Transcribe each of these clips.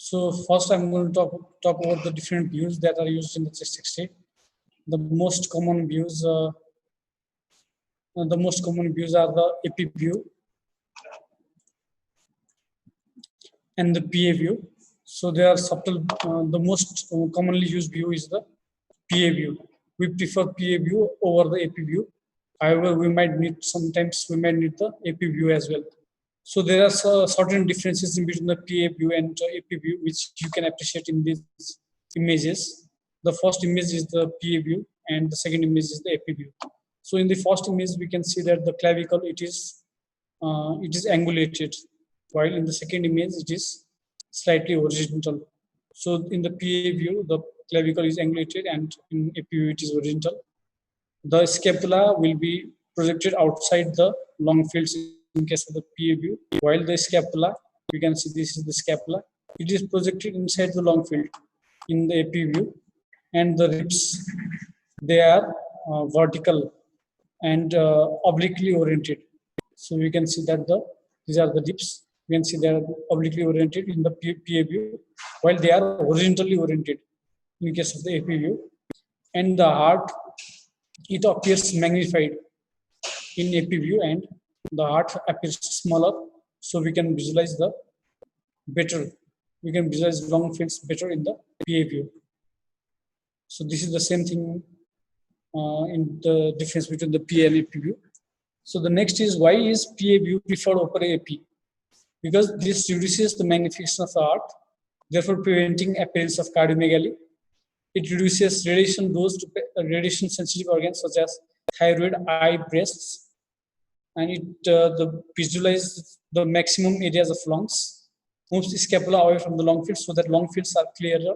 So first I'm going to talk about the different views that are used in the chest X-ray. The most common views are the AP view and the PA view. So they are subtle. The most commonly used view is the PA view. We prefer PA view over the AP view. However, sometimes we might need the AP view as well. So there are certain differences in between the PA view and AP view, which you can appreciate in these images. The first image is the PA view, and the second image is the AP view. So in the first image, we can see that the clavicle it is angulated, while in the second image it is slightly horizontal. So in the PA view, the clavicle is angulated, and in AP view it is horizontal. The scapula will be projected outside the long fields in case of the PA view, while the scapula, you can see this is the scapula, it is projected inside the long field in the AP view. And the ribs, they are vertical and obliquely oriented. So we can see that these are the ribs. We can see they are obliquely oriented in the PA view, while they are horizontally oriented in case of the AP view. And the heart, it appears magnified in AP view, and the heart appears smaller. So we can visualize long fields better in the PA view. So this is the same thing in the difference between the PA and AP view. So the next is, why is PA view preferred over AP? Because this reduces the magnification of the heart, therefore preventing appearance of cardiomegaly. It reduces radiation dose to radiation sensitive organs such as thyroid, eye, breasts, and it visualizes the maximum areas of lungs, moves the scapula away from the long fields so that long fields are clearer,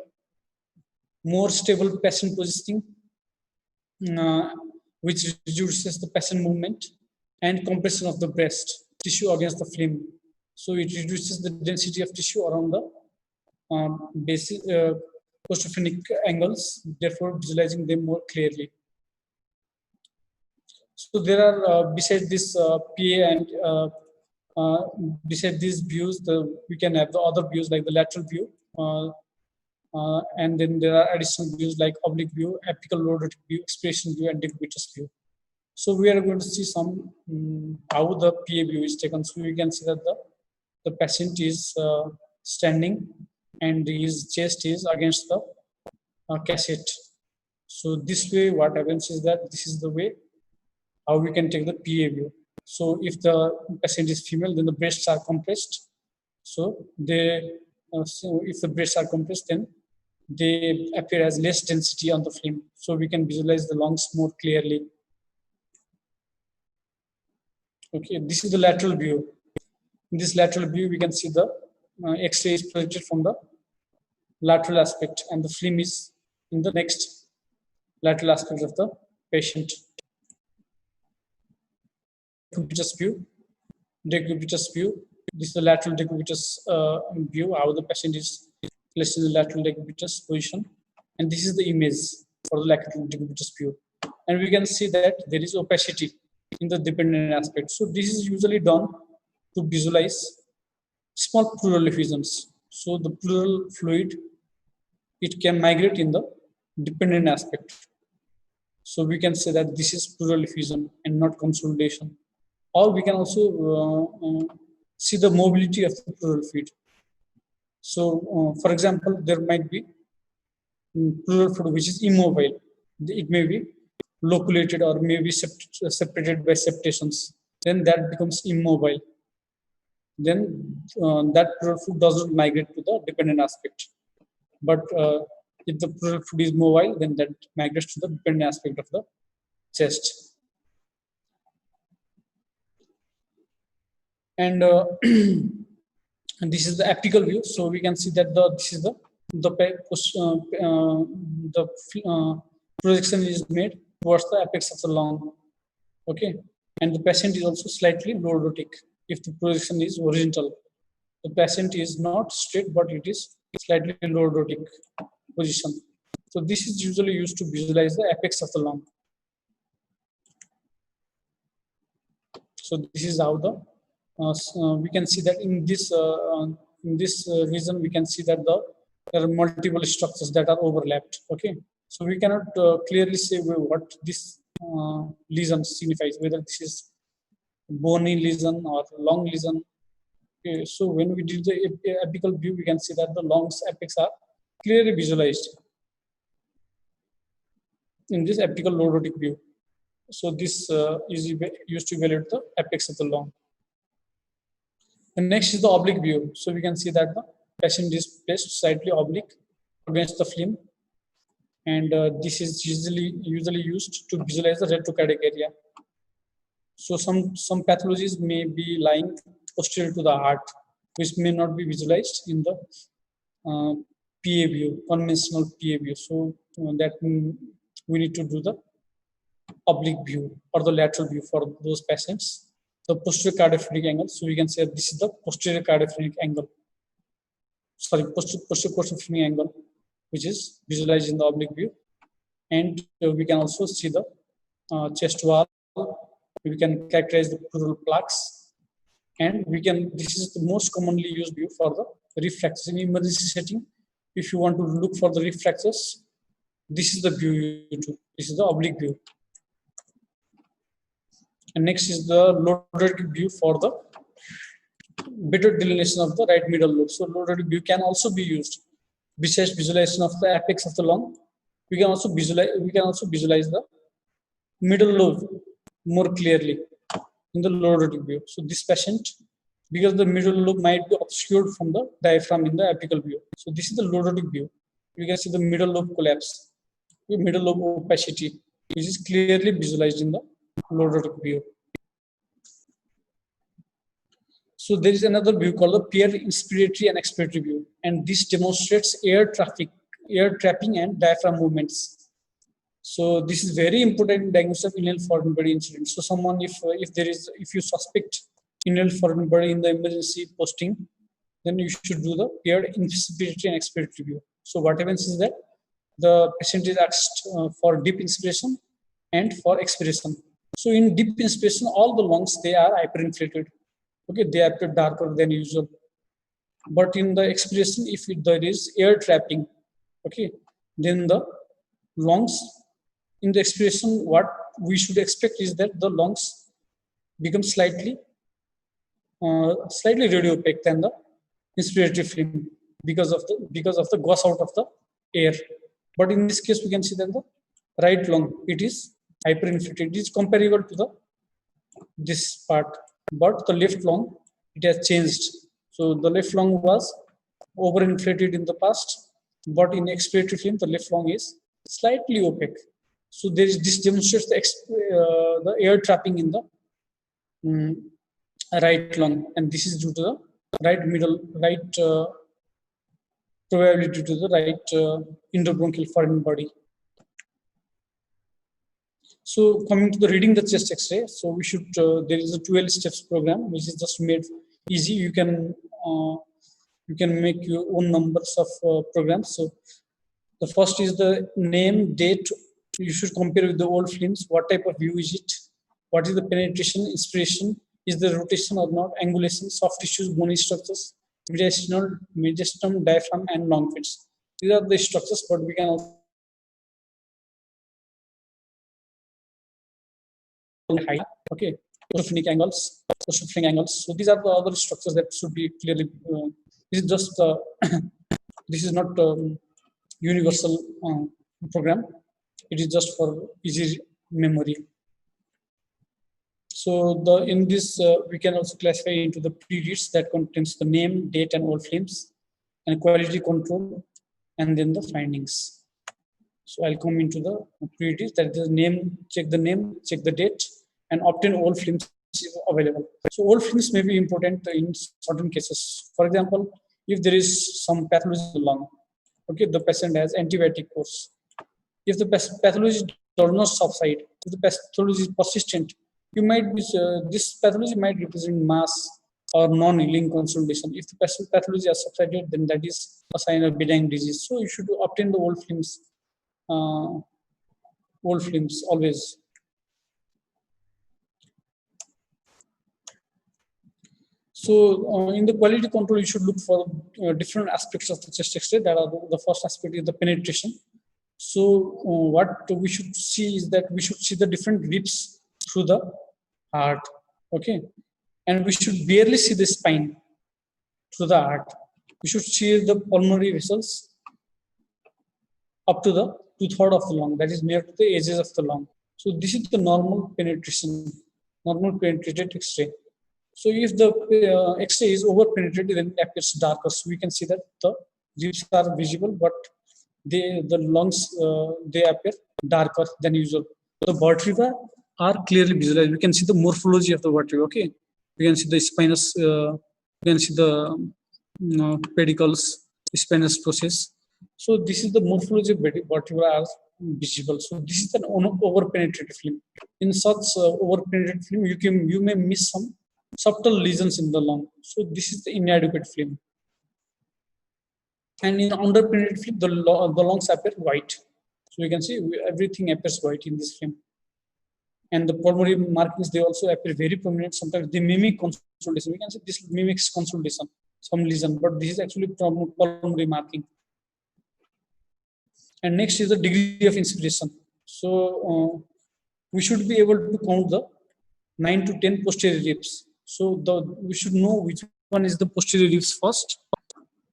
more stable patient positioning, which reduces the patient movement, and compression of the breast tissue against the phlegm. So it reduces the density of tissue around the basic costophrenic angles, therefore visualizing them more clearly. So there are besides this PA and besides these views, we can have the other views like the lateral view, and then there are additional views like oblique view, apical lordotic view, expression view, and decubitus view. So we are going to see some how the PA view is taken. So we can see that the patient is standing and his chest is against the cassette. So this way, what happens is that this is the way how we can take the PA view. So if the patient is female, then the breasts are compressed. So if the breasts are compressed, then they appear as less density on the phlegm. So we can visualize the lungs more clearly. Okay, this is the lateral view. In this lateral view, we can see the X-ray is projected from the lateral aspect, and the phlegm is in the next lateral aspect of the patient. Decubitus view. This is the lateral decubitus view, how the patient is placed in the lateral decubitus position, and this is the image for the lateral decubitus view. And we can see that there is opacity in the dependent aspect. So this is usually done to visualize small pleural effusions. So the pleural fluid, it can migrate in the dependent aspect. So we can say that this is pleural effusion and not consolidation. Or we can also see the mobility of the pleural fluid. So for example, there might be pleural fluid which is immobile. It may be loculated or may be separated by septations. Then that becomes immobile. Then that pleural fluid does not migrate to the dependent aspect. But if the pleural fluid is mobile, then that migrates to the dependent aspect of the chest. And and this is the apical view. So we can see that this is the projection is made towards the apex of the lung. Okay, and the patient is also slightly lordotic if the projection is horizontal. The patient is not straight, but it is slightly lordotic position. So this is usually used to visualize the apex of the lung. So this is how we can see that in this in this region we can see that there are multiple structures that are overlapped. Okay, so we cannot clearly say what this lesion signifies, whether this is bony lesion or long lesion. Okay, so when we do the apical view, we can see that the longs apex are clearly visualized in this apical lordotic view. So this is used to evaluate the apex of the long. And next is the oblique view. So we can see that the patient is placed slightly oblique against the film, and this is usually used to visualize the retrocardiac area. So some pathologies may be lying posterior to the heart, which may not be visualized in the PA view, conventional PA view. So that we need to do the oblique view or the lateral view for those patients. The posterior cardiophrenic angle. So we can say this is the posterior cardiophrenic angle. Sorry, posterior cardiophrenic angle, which is visualized in the oblique view. And we can also see the chest wall. We can characterize the pleural plaques, and this is the most commonly used view for the reflexes in emergency setting. If you want to look for the reflexes, this is the view you do. This is the oblique view. And next is the lordotic view for the better delineation of the right middle lobe. So lordotic view can also be used besides visualization of the apex of the lung. We can also visualize the middle lobe more clearly in the lordotic view. So this patient, because the middle lobe might be obscured from the diaphragm in the apical view. So this is the lordotic view. You can see the middle lobe collapse, the middle lobe opacity, which is clearly visualized in the lordotic view. So there is another view called the paired inspiratory and expiratory view, and this demonstrates air trapping and diaphragm movements. So this is very important in diagnosis of inhaled foreign body incident. So someone, if you suspect inhaled foreign body in the emergency posting, then you should do the paired inspiratory and expiratory view. So what happens is that the patient is asked for deep inspiration and for expiration. So in deep inspiration, all the lungs, they are hyperinflated. Okay, they appear darker than usual. But in the expiration, if there is air trapping, okay, then the lungs, in the expiration, what we should expect is that the lungs become slightly radio opaque than the inspiratory film because of the gauze out of the air. But in this case, we can see that the right lung, it is hyperinflated. It is comparable to this part, but the left lung, it has changed. So the left lung was overinflated in the past, but in expiratory film, the left lung is slightly opaque. So this demonstrates the air trapping in the right lung, and this is due to the probably due to the right endobronchial foreign body. So coming to the reading the chest X-ray, so we should there is a 12 steps program which is just made easy. You can make your own numbers of programs. So the first is the name, date. You should compare with the old films. What type of view is it? What is the penetration, inspiration? Is there rotation or not? Angulation, soft tissues, bony structures, mediastinum, diaphragm, and long fits. These are the structures, but we can also okay, orthophrenic angles. So these are the other structures that should be clearly. This is just this is not universal program. It is just for easy memory. So in this we can also classify into the pre-reads that contains the name, date, and all films, and quality control, and then the findings. So I'll come into the pre-reads, that the name, check the date, and obtain all films available. So all films may be important in certain cases. For example, if there is some pathology in the lung, okay, the patient has antibiotic course. If the pathology does not subside, if the pathology is persistent, you might be, this pathology might represent mass or non-healing consolidation. If the pathology has subsided, then that is a sign of benign disease. So you should obtain the old films always. So in the quality control, you should look for different aspects of the chest X-ray. That are the first aspect is the penetration. So what we should see is that we should see the different ribs through the heart. Okay, and we should barely see the spine through the heart. We should see the pulmonary vessels up to the 2/3 of the lung, that is near to the edges of the lung. So this is the normal penetration, normal penetrated X-ray. So if the X-ray is over penetrated, then it appears darker. So we can see that the ribs are visible, but the lungs they appear darker than usual. The vertebrae are clearly visualized. We can see the morphology of the vertebrae. Okay, we can see the spinous. We can see the pedicles, spinous process. So this is the morphology of vertebra are visible. So this is an over penetrated film. In such over penetrated film, you may miss some subtle lesions in the lung. So this is the inadequate film. And in under penetrated film, the lungs appear white. So you can see everything appears white in this film. And the pulmonary markings, they also appear very prominent. Sometimes they mimic consolidation. We can say this mimics consolidation, some lesion, but this is actually pulmonary marking. And next is the degree of inspiration. So we should be able to count the 9 to 10 posterior ribs. So we should know which one is the posterior ribs first.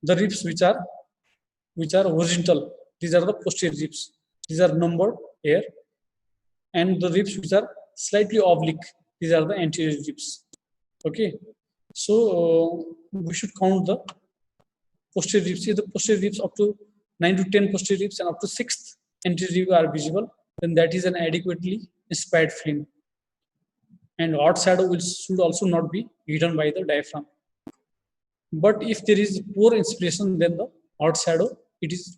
The ribs which are horizontal, these are the posterior ribs. These are numbered here. And the ribs which are slightly oblique, these are the anterior ribs. Okay, so we should count the posterior ribs. See the posterior ribs up to 9 to 10 posterior ribs and up to 6th anterior rib are visible, then that is an adequately inspired film. And odd shadow should also not be hidden by the diaphragm. But if there is poor inspiration, then the odd shadow, it is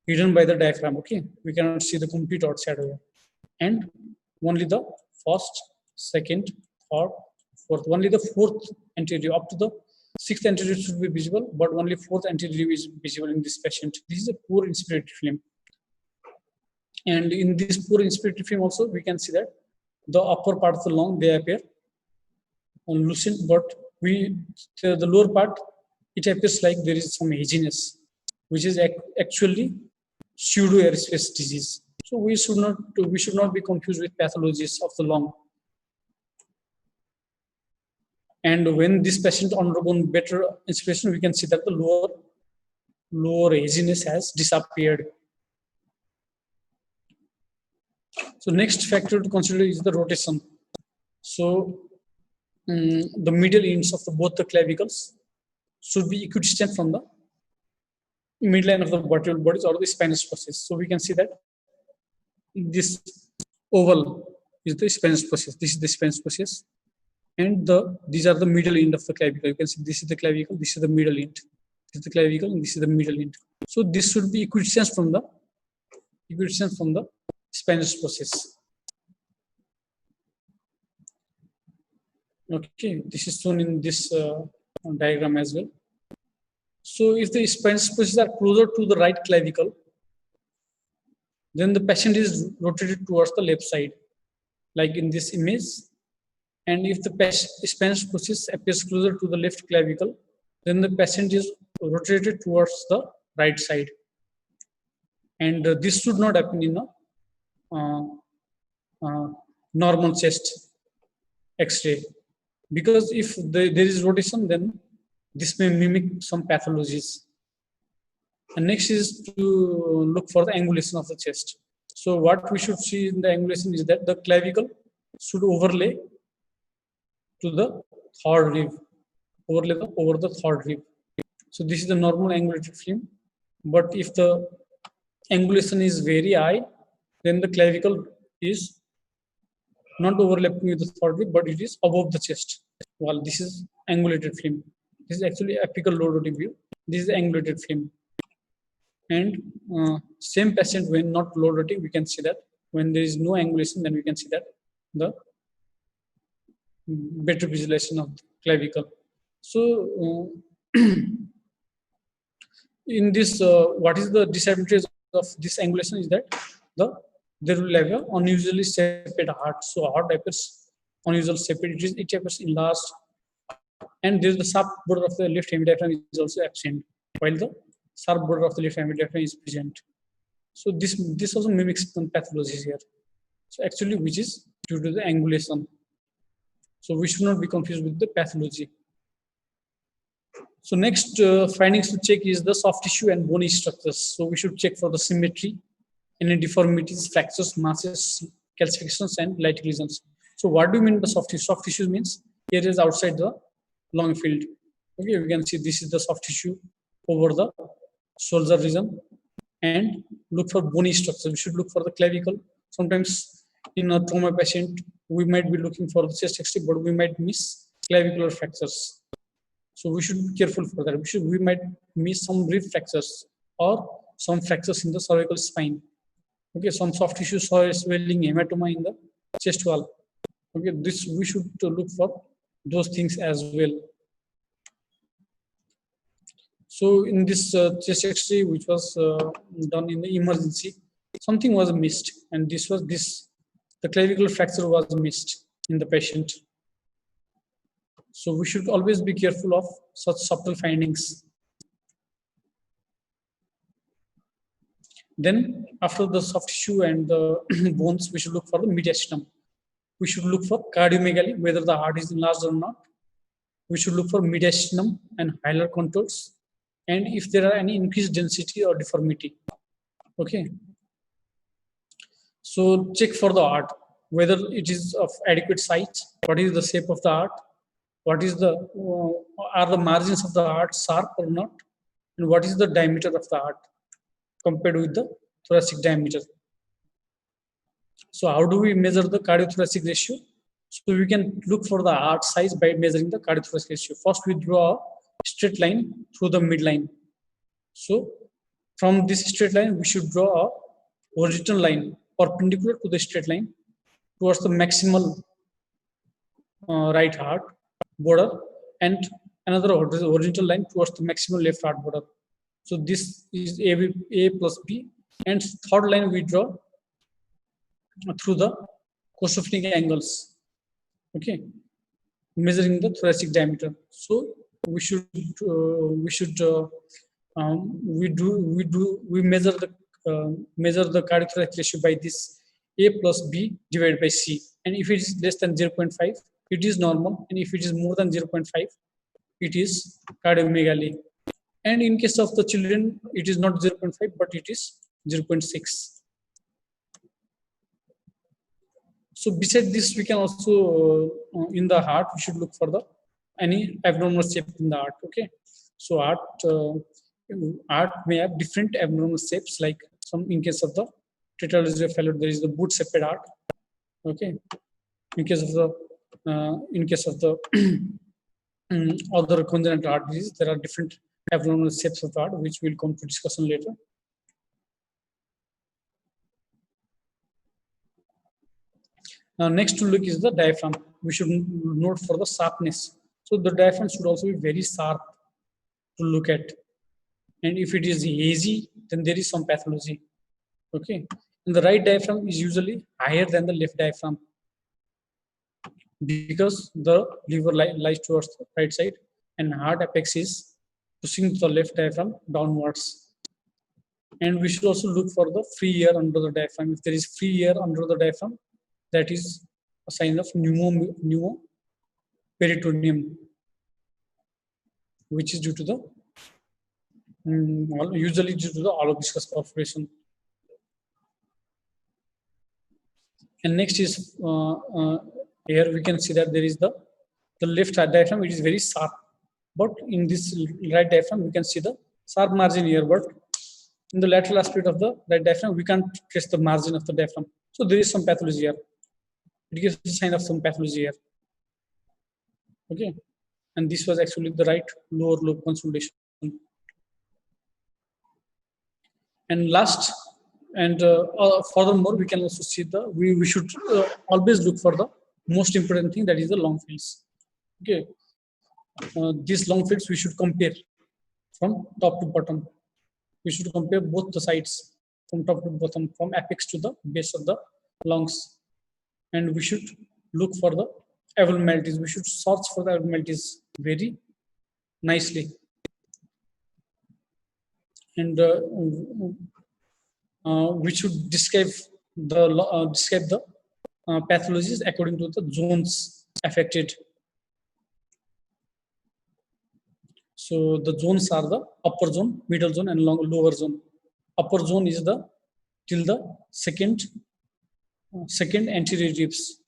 hidden by the diaphragm. Okay, we cannot see the complete odd shadow here. And only the first, second, third, fourth, only the fourth anterior up to the 6th anterior should be visible, but only 4th anterior is visible in this patient. This is a poor inspiratory film. And in this poor inspiratory film also, we can see that the upper part of the lung, they appear lucent, but the lower part, it appears like there is some haziness, which is actually pseudo airspace disease. So we should not be confused with pathologies of the lung. And when this patient undergone better inspiration, we can see that the lower haziness has disappeared. So next factor to consider is the rotation. So the middle ends of both the clavicles should be equidistant from the midline of the vertebral bodies or the spinous process. So we can see that this oval is the spinous process. This is the spinous process, and these are the middle end of the clavicle. You can see this is the clavicle, this is the middle end. This is the clavicle, and this is the middle end. So this should be equidistant from the spinous process. Okay, this is shown in this diagram as well. So if the spinous processes are closer to the right clavicle, then the patient is rotated towards the left side, like in this image. And if the spinous process appears closer to the left clavicle, then the patient is rotated towards the right side. And this should not happen in a normal chest X-ray, because if there is rotation, then this may mimic some pathologies. And next is to look for the angulation of the chest. So what we should see in the angulation is that the clavicle should overlay to the third rib, over the third rib. So this is the normal angulated film. But if the angulation is very high, then the clavicle is not overlapping with the third rib, but it is above the chest. Well, this is angulated film. This is actually apical low rotating view. This is angulated film. And same patient, when not low rotating, we can see that when there is no angulation, then we can see that the better visualization of the clavicle. So in this, what is the disadvantage of this angulation is that there will have an unusually shaped heart. So heart appears unusual shaped. It appears enlarged and there is the sharp border of the left hemidiaphragm is also absent, while the sharp border of the left hemidiaphragm is present. So this also mimics some pathologies here. So actually, which is due to the angulation. So we should not be confused with the pathology. So next findings to check is the soft tissue and bony structures. So we should check for the symmetry, any deformities, fractures, masses, calcifications, and lytic lesions. So what do you mean by soft tissue? Soft tissue means here is outside the long field. Okay, we can see this is the soft tissue over the shoulder region, and look for bony structure. We should look for the clavicle. Sometimes in a trauma patient, we might be looking for the chest X-ray, but we might miss clavicular fractures. So we should be careful for that. We might miss some rib fractures or some fractures in the cervical spine. Okay, some soft tissue swelling, hematoma in the chest wall. Okay, this we should look for those things as well. So in this chest X-ray, which was done in the emergency, something was missed, and the clavicular fracture was missed in the patient. So we should always be careful of such subtle findings. Then after the soft tissue and the bones, we should look for the mediastinum. We should look for cardiomegaly, whether the heart is enlarged or not. We should look for mediastinum and hilar contours, and if there are any increased density or deformity. Okay. So check for the heart, whether it is of adequate size, what is the shape of the heart, what is the are the margins of the heart sharp or not, and what is the diameter of the heart compared with the thoracic diameter. So how do we measure the cardiothoracic ratio? So we can look for the heart size by measuring the cardiothoracic ratio. First, we draw a straight line through the midline. So from this straight line, we should draw a horizontal line perpendicular to the straight line towards the maximal right heart border, and another horizontal line towards the maximal left heart border. So this is A plus B, and third line we draw through the cosophrenic angles. Okay, measuring the thoracic diameter. So we measure the cardiothoracic ratio by this A plus B divided by C, and if it is less than 0.5, it is normal, and if it is more than 0.5, it is cardiomegaly. And in case of the children, it is not 0.5, but it is 0.6. So beside this, we can also in the heart, we should look for the any abnormal shape in the heart. Okay, so heart may have different abnormal shapes, like some in case of the tetralogy failure, there is the boot-shaped heart. Okay, in case of the other congenital heart disease, there are different abnormal shapes of the heart, which we'll come to discussion later. Now, next to look is the diaphragm. We should note for the sharpness. So the diaphragm should also be very sharp to look at. And if it is hazy, then there is some pathology. Okay. And the right diaphragm is usually higher than the left diaphragm, because the liver lies towards the right side, and heart apex is pushing the left diaphragm downwards. And we should also look for the free air under the diaphragm. If there is free air under the diaphragm, that is a sign of pneumoperitoneum, which is due to the usually due to the aloviscous perforation. And next is here we can see that there is the left diaphragm. It is very sharp, but in this right diaphragm we can see the sharp margin here, but in the lateral aspect of the right diaphragm we can't trace the margin of the diaphragm. So there is some pathology here. It gives a sign of some pathology here. Okay, and this was actually the right lower lobe consolidation. And last, and furthermore, we can also see we should always look for the most important thing, that is the long fields. Okay, these long fields we should compare from top to bottom. We should compare both the sides from top to bottom, from apex to the base of the lungs. And we should look for the abnormalities. We should search for the abnormalities very nicely. And we should describe the pathologies according to the zones affected. So the zones are the upper zone, middle zone, and lower zone. Upper zone is the till the second anterior ribs,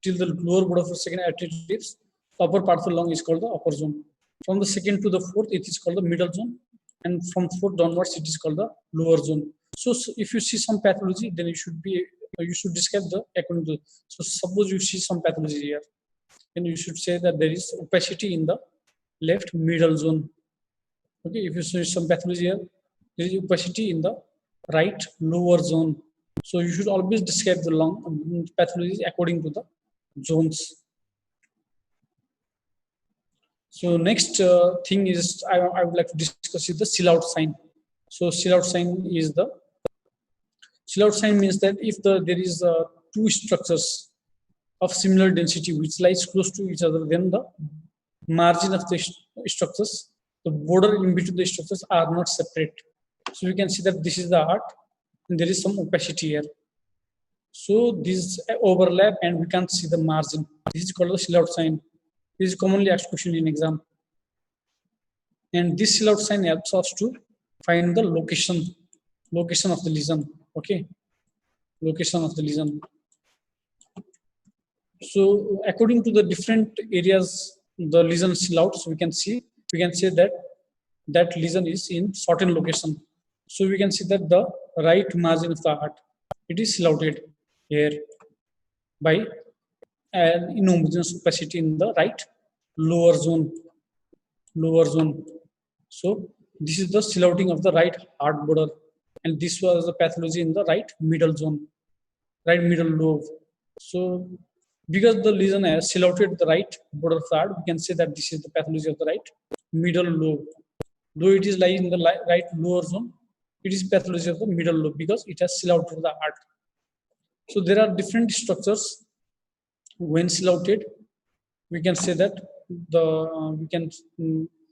till the lower border of the second anterior ribs. Upper part of the lung is called the upper zone. From the second to the fourth, it is called the middle zone, and from fourth downwards, it is called the lower zone. So if you see some pathology, then you should describe the according to. So suppose you see some pathology here, then you should say that there is opacity in the left middle zone. Okay, if you see some pathology here, there is opacity in the right lower zone. So you should always describe the lung pathologies according to the zones. So next thing is I would like to discuss is the seal out sign. So seal out sign means that if there is two structures of similar density which lies close to each other, then the margin of the structures, the border in between the structures are not separate. So we can see that this is the heart and there is some opacity here. So these overlap and we can't see the margin. This is called the seal out sign. This is commonly asked question in exam. And this seal out sign helps us to find the location of the lesion. Okay, location of the lesion. So according to the different areas the lesion seal out, so we can say that lesion is in certain location. So we can see that the right margin of the heart, it is seal outed here by an inhomogeneous opacity in the right lower zone. So this is the seal outing of the right heart border, and this was the pathology in the right middle zone, right middle lobe. So because the lesion has seal outed the right border of the heart, we can say that this is the pathology of the right middle lobe. Though it is lying in the right lower zone, it is pathology of the middle lobe because it has seal outed the heart. So there are different structures when seal outed. We can say that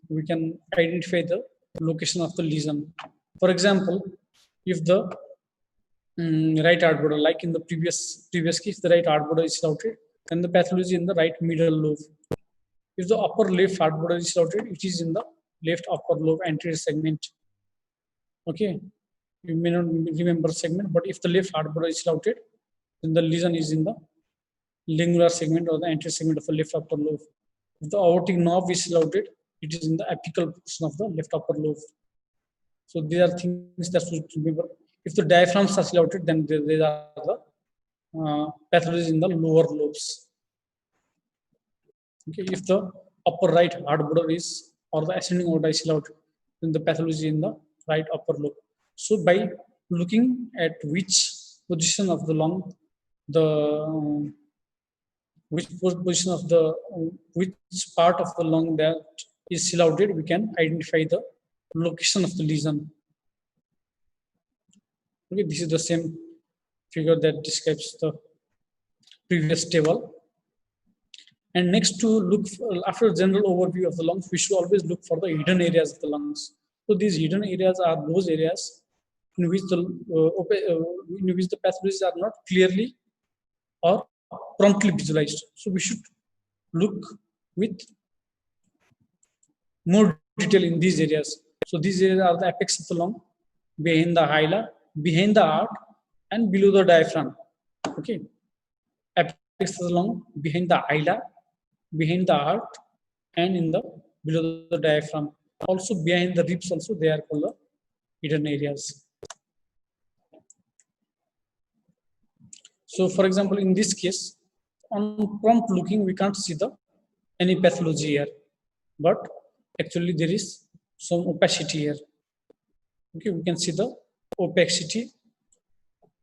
we can identify the location of the lesion. For example, if the right heart border, like in the previous case, the right heart border is seal outed, then the pathology in the right middle lobe. If the upper left heart border is seal outed, it is in the left upper lobe anterior segment. Okay, you may not remember segment, but if the left heart border is seal outed, then the lesion is in the lingular segment or the anterior segment of the left upper lobe. If the aortic knob is seal outed, it is in the apical portion of the left upper lobe. So these are things that should remember. If the diaphragms are seal outed, then there are the pathologies in the lower lobes. Okay, if the upper right heart border is or the ascending aorta is seal outed, then the pathology in the right upper lobe. So by looking at which position of the lung, which part of the lung that is seal outed, we can identify the location of the lesion. Okay, this is the same figure that describes the previous table. And next, to look after a general overview of the lungs, we should always look for the hidden areas of the lungs. So these hidden areas are those areas in which the pathologies are not clearly or promptly visualized. So we should look with more detail in these areas. So these areas are the apex of the lung, behind the hilar, behind the heart, and below the diaphragm. Okay, apex of the lung, behind the hilar, behind the heart, and in the below the diaphragm. Also behind the ribs, also they are called the hidden areas. So for example, in this case, on prompt looking, we can't see any pathology here, but actually there is some opacity here. Okay, we can see the opacity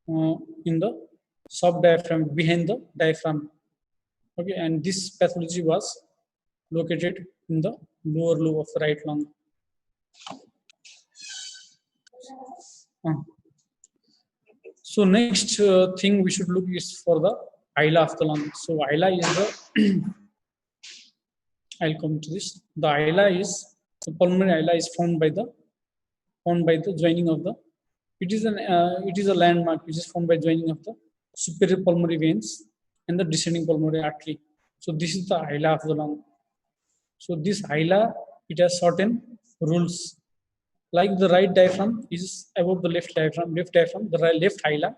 in the subdiaphragm, behind the diaphragm. Okay, and this pathology was located in the lower lobe of the right lung. So next thing we should look is for the hila of the lung. So hila is the I'll come to this. The ila is the pulmonary ila is formed by the joining of the. It is a landmark which is formed by joining of the superior pulmonary veins and the descending pulmonary artery. So this is the ila of the lung. So this ila, it has certain rules. Like the right diaphragm is above the left diaphragm. The left ila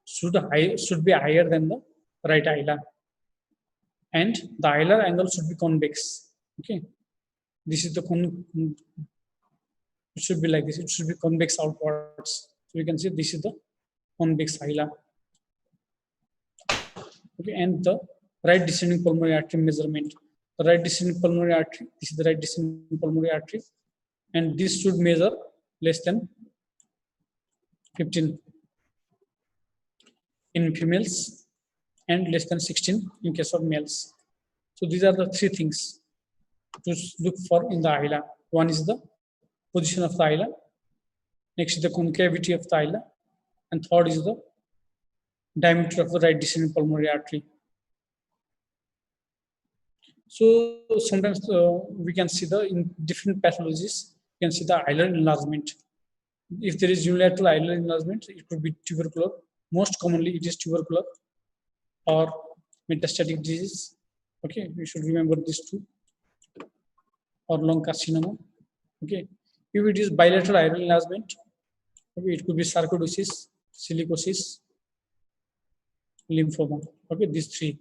should be higher than the right ila, and the ilar angle should be convex. Okay, this is the it should be like this. It should be convex outwards. So you can see this is the convex ila. Okay, and the right descending pulmonary artery measurement. The right descending pulmonary artery. This is the right descending pulmonary artery, and this should measure less than 15 in females and less than 16 in case of males. So these are the three things to look for in the ila. One is the position of the ila, next is the concavity of the ila, and third is the diameter of the right descending pulmonary artery. So sometimes we can see in different pathologies, you can see the ilar enlargement. If there is unilateral ilar enlargement, it could be tubercular. Most commonly, it is tubercular or metastatic disease. Okay, we should remember this too. Or lung carcinoma. Okay, if it is bilateral ilar enlargement, okay, it could be sarcoidosis, silicosis, lymphoma. Okay, these three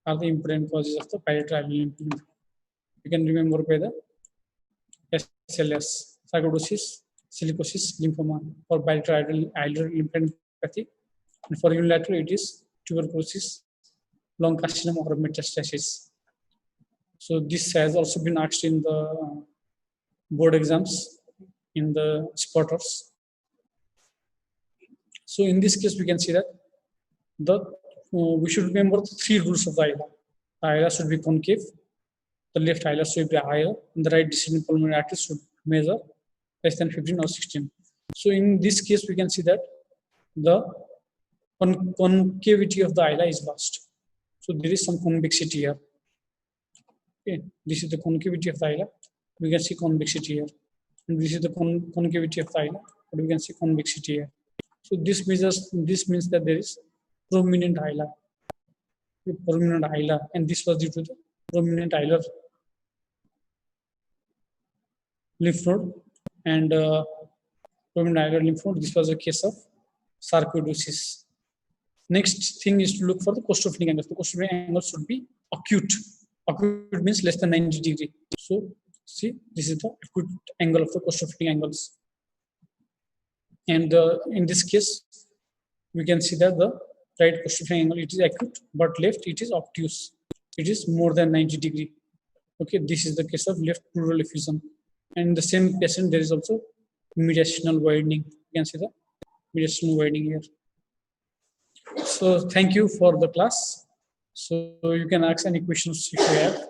are the important causes of the bilateral ilar lymphoma. You can remember by the SLS: sarcoidosis, silicosis, lymphoma, or bilateral ilar lymphadenopathy. And for unilateral, it is tuberculosis, lung carcinoma, or metastasis. So this has also been asked in the board exams in the spotters. So in this case, we can see that we should remember the three rules of the ila. The ila should be concave, the left ila should be higher, and the right descending pulmonary artery should measure less than 15 or 16. So in this case, we can see that the concavity of the ila is lost. So there is some convexity here. Okay, this is the concavity of the ila. We can see convexity here, and this is the concavity of the ila, but we can see convexity here. So this means that there is prominent ila, and this was due to the prominent ilar lymph node and prominent ilar lymph node. This was a case of sarcoidosis. Next thing is to look for the costophenic angle. The costophenic angle should be acute. Acute means less than 90 degrees. So see, this is the acute angle of the costophenic angles. And in this case, we can see that the right costophenic angle, it is acute, but left it is obtuse. It is more than 90 degrees. Okay, this is the case of left pleural effusion. And in the same patient, there is also mediastinal widening. You can see the mediastinal widening here. So thank you for the class. So you can ask any questions if you have.